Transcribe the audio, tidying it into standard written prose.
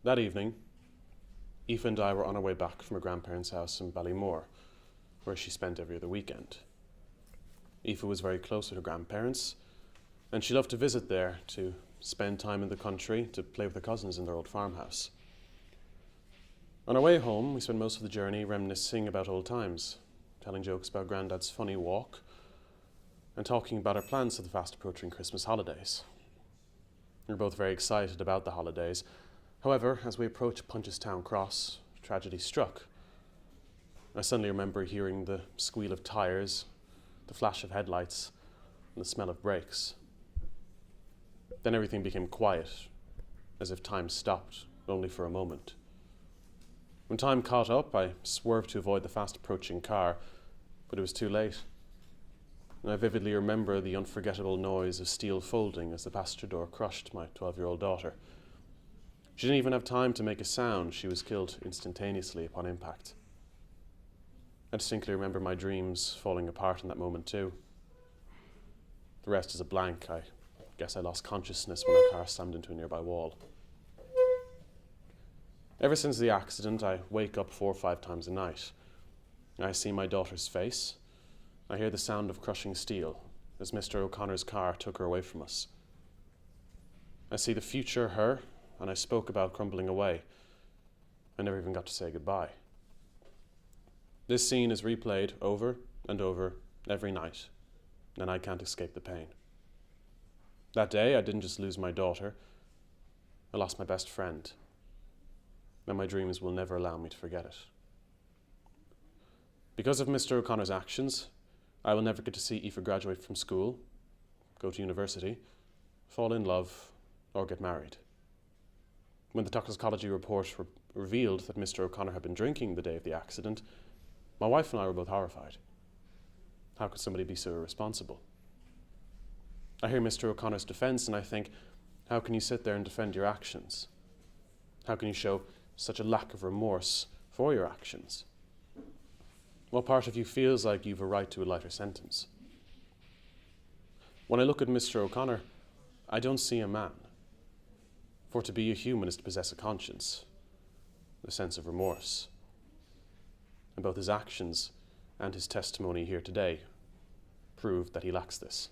That evening, Aoife and I were on our way back from her grandparents' house in Ballymore, where she spent every other weekend. Aoife was very close with her grandparents, and she loved to visit there to spend time in the country, to play with her cousins in their old farmhouse. On our way home, we spent most of the journey reminiscing about old times, telling jokes about Grandad's funny walk, and talking about our plans for the fast approaching Christmas holidays. We were both very excited about the holidays. However, as we approached Punchestown Cross, tragedy struck. I suddenly remember hearing the squeal of tyres, the flash of headlights, and the smell of brakes. Then everything became quiet, as if time stopped, only for a moment. When time caught up, I swerved to avoid the fast-approaching car, but it was too late. And I vividly remember the unforgettable noise of steel folding as the passenger door crushed my 12-year-old daughter. She didn't even have time to make a sound. She was killed instantaneously upon impact. I distinctly remember my dreams falling apart in that moment too. The rest is a blank. I guess I lost consciousness when our car slammed into a nearby wall. Ever since the accident, I wake up 4 or 5 times a night. I see my daughter's face. I hear the sound of crushing steel as Mr. O'Connor's car took her away from us. I see the future her, and I spoke about crumbling away. I never even got to say goodbye. This scene is replayed over and over every night, and I can't escape the pain. That day, I didn't just lose my daughter, I lost my best friend, and my dreams will never allow me to forget it. Because of Mr. O'Connor's actions, I will never get to see Aoife graduate from school, go to university, fall in love, or get married. When the toxicology report revealed that Mr. O'Connor had been drinking the day of the accident, my wife and I were both horrified. How could somebody be so irresponsible? I hear Mr. O'Connor's defence and I think, how can you sit there and defend your actions? How can you show such a lack of remorse for your actions? What part of you feels like you've a right to a lighter sentence? When I look at Mr. O'Connor, I don't see a man. For to be a human is to possess a conscience, a sense of remorse. And both his actions and his testimony here today prove that he lacks this.